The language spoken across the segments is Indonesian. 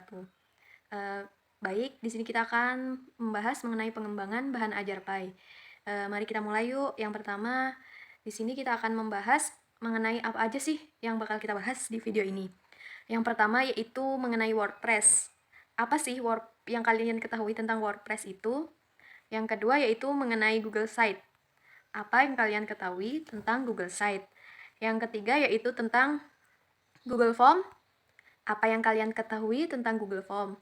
wabarakatuh. Baik, di sini kita akan membahas mengenai pengembangan bahan Ajarpay. Mari kita mulai yuk. Yang pertama, di sini kita akan membahas mengenai apa aja sih yang bakal kita bahas di video ini. Yang pertama yaitu mengenai WordPress. Apa sih yang kalian ketahui tentang WordPress itu? Yang kedua yaitu mengenai Google Site. Apa yang kalian ketahui tentang Google Site? Yang ketiga yaitu tentang Google Form. Apa yang kalian ketahui tentang Google Form?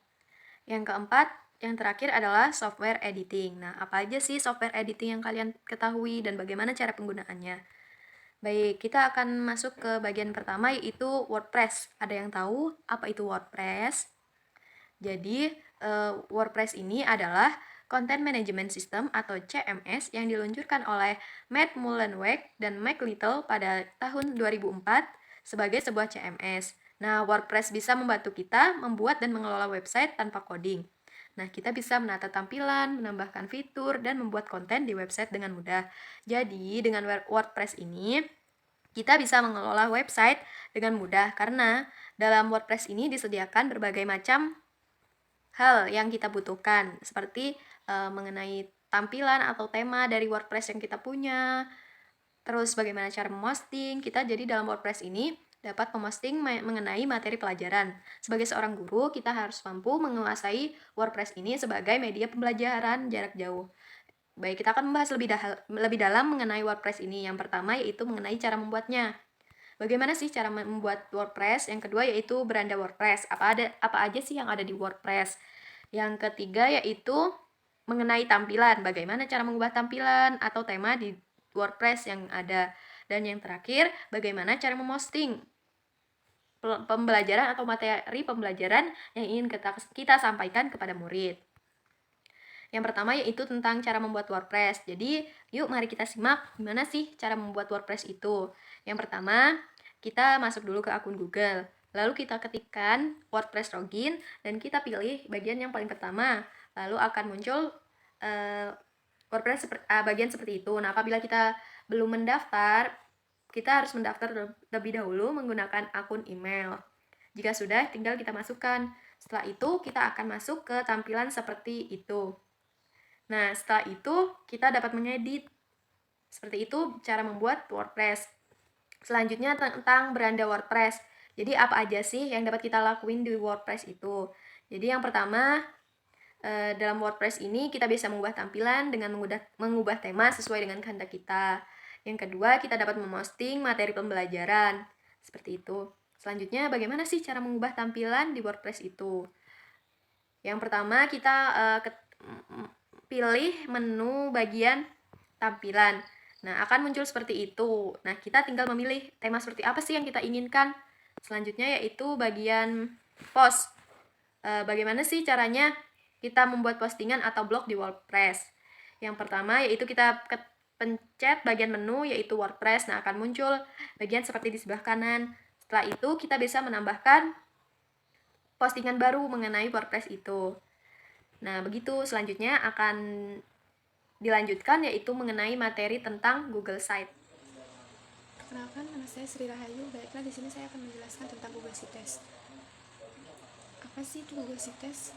Yang keempat, yang terakhir adalah software editing. Nah, apa aja sih software editing yang kalian ketahui dan bagaimana cara penggunaannya? Baik, kita akan masuk ke bagian pertama yaitu WordPress. Ada yang tahu apa itu WordPress? Jadi, WordPress ini adalah Content Management System atau CMS yang diluncurkan oleh Matt Mullenweg dan Mike Little pada tahun 2004 sebagai sebuah CMS. Nah, WordPress bisa membantu kita membuat dan mengelola website tanpa coding. Nah, kita bisa menata tampilan, menambahkan fitur, dan membuat konten di website dengan mudah. Jadi, dengan WordPress ini, kita bisa mengelola website dengan mudah karena dalam WordPress ini disediakan berbagai macam hal yang kita butuhkan, seperti mengenai tampilan atau tema dari WordPress yang kita punya, terus bagaimana cara memposting. Kita jadi dalam WordPress ini dapat memposting mengenai materi pelajaran. Sebagai seorang guru, kita harus mampu menguasai WordPress ini sebagai media pembelajaran jarak jauh. Baik, kita akan membahas lebih dalam mengenai WordPress ini. Yang pertama yaitu mengenai cara membuatnya. Bagaimana sih cara membuat WordPress? Yang kedua yaitu beranda WordPress. Apa aja sih yang ada di WordPress? Yang ketiga yaitu mengenai tampilan. Bagaimana cara mengubah tampilan atau tema di WordPress yang ada. Dan yang terakhir, bagaimana cara memposting pembelajaran atau materi pembelajaran yang ingin kita sampaikan kepada murid. Yang pertama yaitu tentang cara membuat WordPress. Jadi, yuk mari kita simak gimana sih cara membuat WordPress itu. Yang pertama, kita masuk dulu ke akun Google. Lalu kita ketikkan WordPress login dan kita pilih bagian yang paling pertama. Lalu akan muncul WordPress bagian seperti itu. Nah, apabila kita belum mendaftar, kita harus mendaftar lebih dahulu menggunakan akun email. Jika sudah, tinggal kita masukkan. Setelah itu, kita akan masuk ke tampilan seperti itu. Nah, setelah itu kita dapat mengedit. Seperti itu cara membuat WordPress. Selanjutnya tentang beranda WordPress. Jadi apa aja sih yang dapat kita lakuin di WordPress itu? Jadi yang pertama, dalam WordPress ini kita bisa mengubah tampilan dengan mengubah tema sesuai dengan kehendak kita. Yang kedua, kita dapat memposting materi pembelajaran. Seperti itu. Selanjutnya, bagaimana sih cara mengubah tampilan di WordPress itu? Yang pertama, kita pilih menu bagian tampilan. Nah, akan muncul seperti itu. Nah, kita tinggal memilih tema seperti apa sih yang kita inginkan. Selanjutnya yaitu bagian post. Bagaimana sih caranya kita membuat postingan atau blog di WordPress? Yang pertama yaitu kita pencet bagian menu yaitu WordPress. Nah, akan muncul bagian seperti di sebelah kanan. Setelah itu kita bisa menambahkan postingan baru mengenai WordPress itu. Nah, begitu selanjutnya akan dilanjutkan yaitu mengenai materi tentang Google Site. Perkenalkan, nama saya Sri Rahayu. Baiklah, di sini saya akan menjelaskan tentang Google Sites. Apa sih itu Google Sites?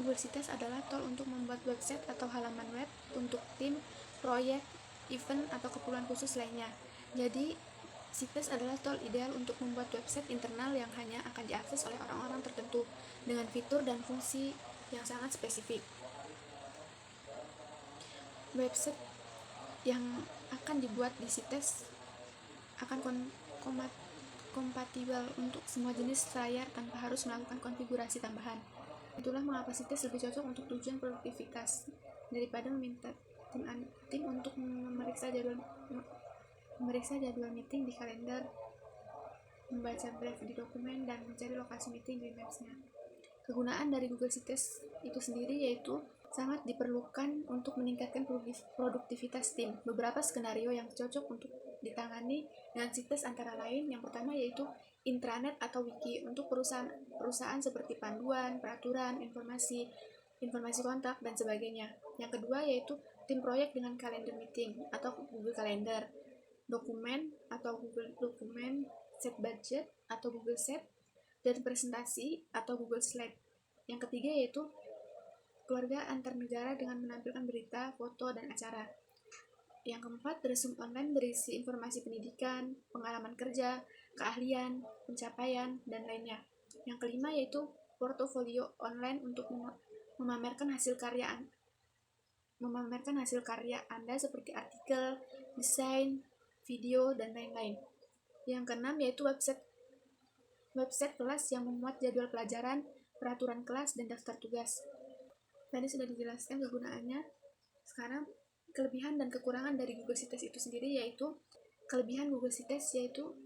Google Sites adalah tool untuk membuat website atau halaman web untuk tim, proyek, event, atau keperluan khusus lainnya. Jadi, Sites adalah tool ideal untuk membuat website internal yang hanya akan diakses oleh orang-orang tertentu dengan fitur dan fungsi yang sangat spesifik. Website yang akan dibuat di Sites akan kompatibel untuk semua jenis layar tanpa harus melakukan konfigurasi tambahan. Itulah mengapa Sites lebih cocok untuk tujuan produktivitas daripada meminta tim untuk memeriksa jadwal meeting di kalender, membaca brief di dokumen, dan mencari lokasi meeting di Maps-nya. Kegunaan dari Google Sites itu sendiri yaitu sangat diperlukan untuk meningkatkan produktivitas tim. Beberapa skenario yang cocok untuk ditangani dengan Sites antara lain, yang pertama yaitu intranet atau wiki untuk perusahaan seperti panduan, peraturan, informasi kontak, dan sebagainya. Yang kedua yaitu tim proyek dengan kalender meeting atau Google Calendar, dokumen atau Google Dokumen, set budget atau Google Set, dan presentasi atau Google Slide. Yang ketiga yaitu keluarga antar negara dengan menampilkan berita, foto, dan acara. Yang keempat, resume online berisi informasi pendidikan, pengalaman kerja, keahlian, pencapaian, dan lainnya. Yang kelima yaitu portofolio online untuk memamerkan hasil karya Anda seperti artikel, desain, video, dan lain-lain. Yang keenam yaitu website kelas yang memuat jadwal pelajaran, peraturan kelas, dan daftar tugas. Tadi sudah dijelaskan kegunaannya. Sekarang kelebihan dan kekurangan dari Google Sites itu sendiri, yaitu kelebihan Google Sites yaitu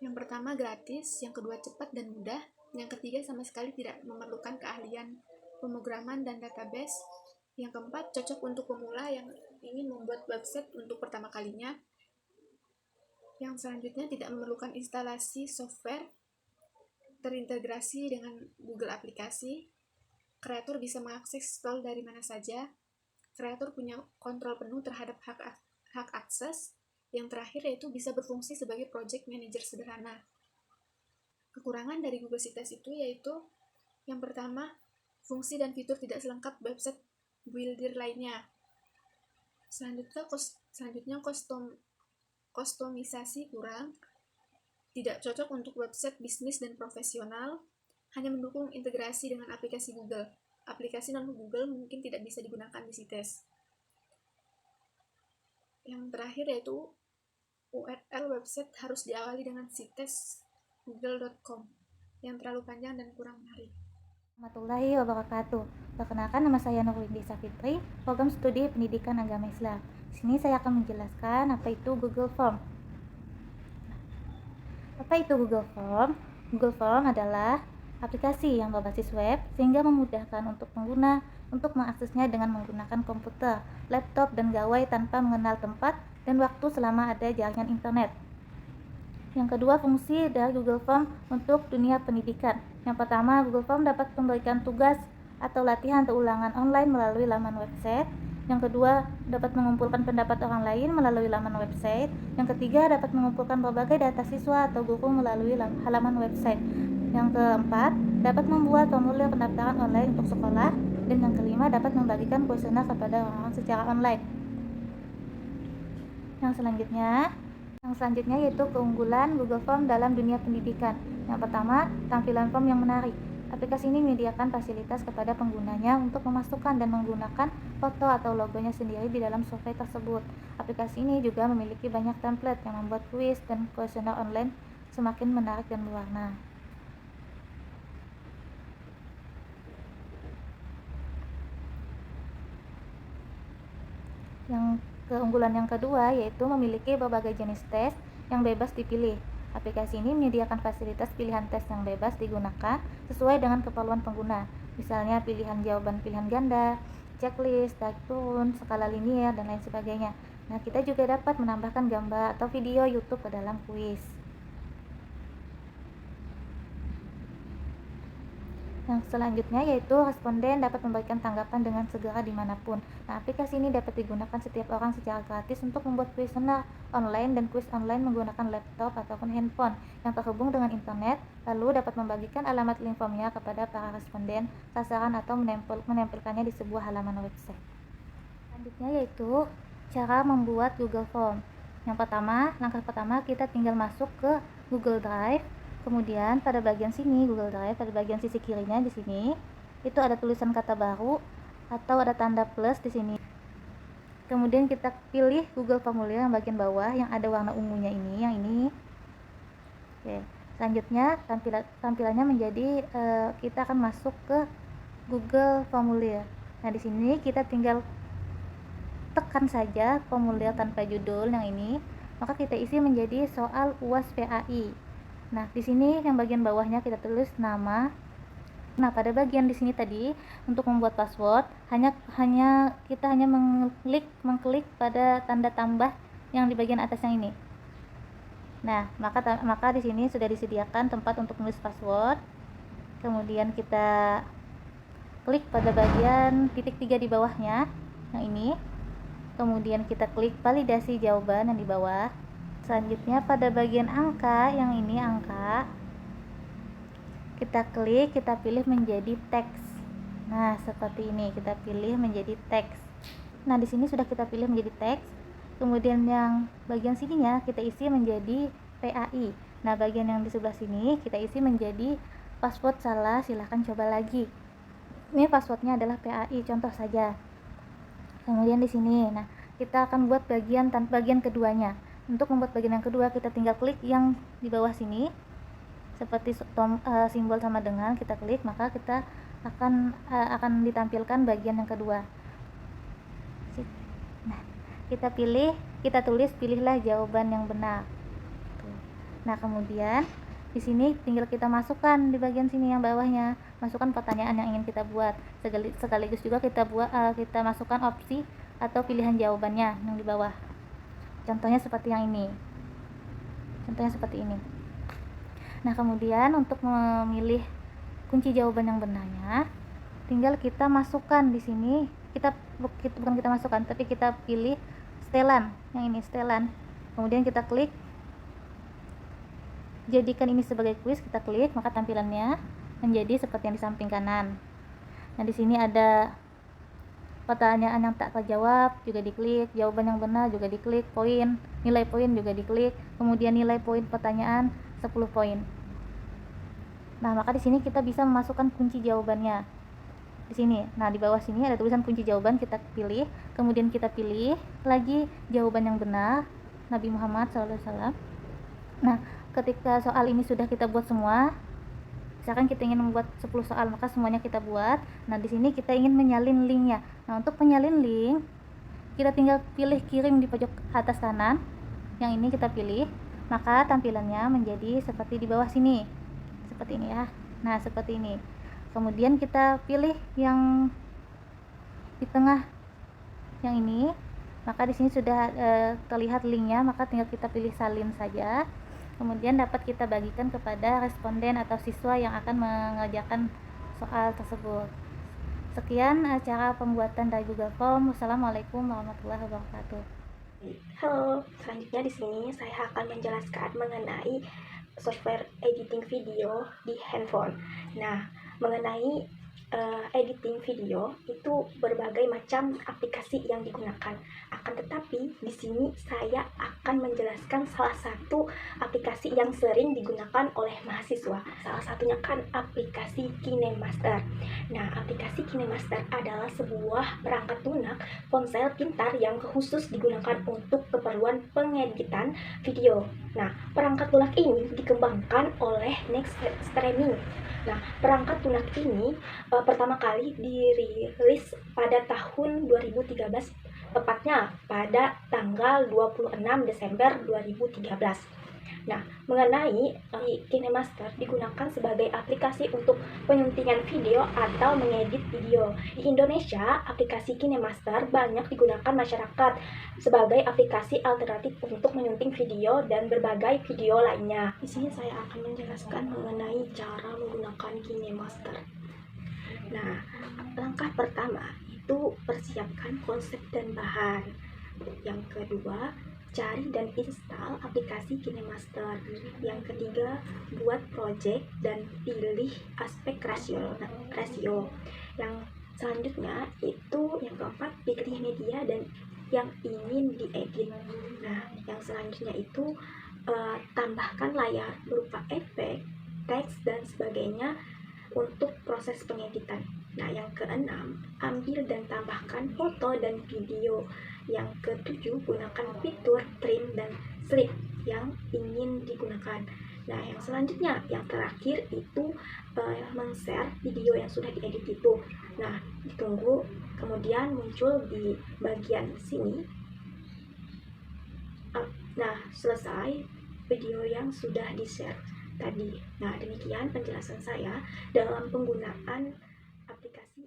yang pertama gratis, yang kedua cepat dan mudah, yang ketiga sama sekali tidak memerlukan keahlian pemrograman dan database, yang keempat cocok untuk pemula yang ingin membuat website untuk pertama kalinya, yang selanjutnya tidak memerlukan instalasi software, terintegrasi dengan Google aplikasi, kreator bisa mengakses tool dari mana saja, kreator punya kontrol penuh terhadap hak akses, yang terakhir yaitu bisa berfungsi sebagai project manager sederhana. Kekurangan dari Google Sites itu yaitu yang pertama, fungsi dan fitur tidak selengkap website builder lainnya. Selanjutnya kustomisasi kurang, tidak cocok untuk website bisnis dan profesional, hanya mendukung integrasi dengan aplikasi Google. Aplikasi non-Google mungkin tidak bisa digunakan di Sites. Yang terakhir yaitu URL website harus diawali dengan sites google.com yang terlalu panjang dan kurang menarik. Warahmatullahi wabarakatuh. Perkenalkan, nama saya Nurlindisa Fitri, program studi pendidikan agama Islam. Di sini saya akan menjelaskan apa itu Google Form. Apa itu Google Form? Google Form adalah aplikasi yang berbasis web sehingga memudahkan untuk pengguna untuk mengaksesnya dengan menggunakan komputer, laptop, dan gawai tanpa mengenal tempat dan waktu selama ada jaringan internet. Yang kedua, fungsi dari Google Form untuk dunia pendidikan. Yang pertama, Google Form dapat memberikan tugas atau latihan atau ulangan online melalui laman website. Yang kedua, dapat mengumpulkan pendapat orang lain melalui laman website. Yang ketiga, dapat mengumpulkan berbagai data siswa atau guru melalui halaman website. Yang keempat, dapat membuat formulir pendaftaran online untuk sekolah. Dan yang kelima, dapat membagikan kuesioner kepada orang-orang secara online. Yang selanjutnya yaitu keunggulan Google Form dalam dunia pendidikan. Yang pertama, tampilan form yang menarik. Aplikasi ini menyediakan fasilitas kepada penggunanya untuk memasukkan dan menggunakan foto atau logonya sendiri di dalam survei tersebut. Aplikasi ini juga memiliki banyak template yang membuat kuis dan kuesioner online semakin menarik dan berwarna. Yang keunggulan yang kedua yaitu memiliki berbagai jenis tes yang bebas dipilih. Aplikasi ini menyediakan fasilitas pilihan tes yang bebas digunakan sesuai dengan keperluan pengguna. Misalnya pilihan jawaban pilihan ganda, checklist, tarik turun, skala linier, dan lain sebagainya. Nah, kita juga dapat menambahkan gambar atau video YouTube ke dalam kuis. Yang selanjutnya yaitu responden dapat memberikan tanggapan dengan segera dimanapun. Nah, aplikasi ini dapat digunakan setiap orang secara gratis untuk membuat kuesioner online dan kuis online menggunakan laptop ataupun handphone yang terhubung dengan internet, lalu dapat membagikan alamat link formnya kepada para responden sasaran atau menempelkannya di sebuah halaman website. Selanjutnya yaitu cara membuat Google Form. Langkah pertama kita tinggal masuk ke Google Drive. Kemudian pada bagian sini Google Drive, pada bagian sisi kirinya di sini itu ada tulisan kata baru atau ada tanda plus di sini. Kemudian kita pilih Google Formulir yang bagian bawah yang ada warna ungunya ini, yang ini. Oke. Selanjutnya tampilannya menjadi kita akan masuk ke Google Formulir. Nah, di sini kita tinggal tekan saja formulir tanpa judul yang ini, maka kita isi menjadi soal UAS PAI. Nah, di sini yang bagian bawahnya kita tulis nama. Nah, pada bagian di sini tadi untuk membuat password kita hanya mengklik pada tanda tambah yang di bagian atas yang ini. Nah, maka di sini sudah disediakan tempat untuk menulis password. Kemudian kita klik pada bagian titik 3 di bawahnya yang ini. Kemudian kita klik validasi jawaban yang di bawah. Selanjutnya pada bagian angka yang ini angka. kita klik, kita pilih menjadi teks. Nah, seperti ini, kita pilih menjadi teks. Nah, di sini sudah kita pilih menjadi teks. Kemudian yang bagian sininya kita isi menjadi PAI. Nah, bagian yang di sebelah sini kita isi menjadi password salah, silahkan coba lagi. Ini passwordnya adalah PAI, contoh saja. Kemudian di sini, nah kita akan buat bagian keduanya. Untuk membuat bagian yang kedua, kita tinggal klik yang di bawah sini, seperti simbol sama dengan, kita klik, maka kita akan ditampilkan bagian yang kedua. Nah, kita tulis, pilihlah jawaban yang benar. Nah, kemudian di sini tinggal kita masukkan di bagian sini yang bawahnya, masukkan pertanyaan yang ingin kita buat. Sekaligus juga kita masukkan opsi atau pilihan jawabannya yang di bawah. Contohnya seperti yang ini. Nah, kemudian untuk memilih kunci jawaban yang benarnya, tinggal kita masukkan di sini. Bukan kita masukkan, tapi kita pilih setelan, yang ini setelan. Kemudian kita klik jadikan ini sebagai kuis, kita klik, maka tampilannya menjadi seperti yang di samping kanan. Nah, di sini ada pertanyaan yang tak terjawab, juga diklik, jawaban yang benar juga diklik, nilai poin juga diklik, kemudian nilai poin pertanyaan 10 poin. Nah, maka di sini kita bisa memasukkan kunci jawabannya. Di sini. Nah, di bawah sini ada tulisan kunci jawaban, kita pilih, kemudian kita pilih lagi jawaban yang benar, Nabi Muhammad SAW. Nah, ketika soal ini sudah kita buat semua, misalkan kita ingin membuat 10 soal, maka semuanya kita buat. Nah, di sini kita ingin menyalin linknya. Nah, untuk menyalin link, kita tinggal pilih kirim di pojok atas kanan. Yang ini kita pilih, maka tampilannya menjadi seperti di bawah sini. Seperti ini ya. Nah, seperti ini. Kemudian kita pilih yang di tengah, yang ini. Maka di sini sudah terlihat linknya, maka tinggal kita pilih salin saja. Kemudian dapat kita bagikan kepada responden atau siswa yang akan mengerjakan soal tersebut. Sekian cara pembuatan dari Google Form. Wassalamualaikum warahmatullahi wabarakatuh. Halo, selanjutnya di sini saya akan menjelaskan mengenai software editing video di handphone. Nah, mengenai editing video itu berbagai macam aplikasi yang digunakan. Akan tetapi di sini saya akan menjelaskan salah satu aplikasi yang sering digunakan oleh mahasiswa. Salah satunya kan aplikasi KineMaster. Nah, aplikasi KineMaster adalah sebuah perangkat lunak ponsel pintar yang khusus digunakan untuk keperluan pengeditan video. Nah, perangkat lunak ini dikembangkan oleh Next Streaming. Nah, perangkat lunak ini pertama kali dirilis pada tahun 2013, tepatnya pada tanggal 26 Desember 2013. Nah, mengenai KineMaster digunakan sebagai aplikasi untuk penyuntingan video atau mengedit video. Di Indonesia, aplikasi KineMaster banyak digunakan masyarakat sebagai aplikasi alternatif untuk menyunting video dan berbagai video lainnya. Di sini saya akan menjelaskan mengenai cara menggunakan KineMaster. Nah, langkah pertama itu persiapkan konsep dan bahan. Yang kedua, cari dan install aplikasi KineMaster. Yang ketiga, buat project dan pilih aspek rasio. Yang selanjutnya itu yang keempat, pilih media dan yang ingin diedit. Nah, yang selanjutnya itu tambahkan layar berupa efek, teks dan sebagainya untuk proses pengeditan. Nah, yang keenam, ambil dan tambahkan foto dan video. Yang ketujuh, gunakan fitur trim dan slip yang ingin digunakan. Nah, yang selanjutnya, yang terakhir itu men-share video yang sudah diedit itu. Nah, ditunggu kemudian muncul di bagian sini. Nah, selesai video yang sudah di-share tadi. Nah, demikian penjelasan saya dalam penggunaan aplikasi.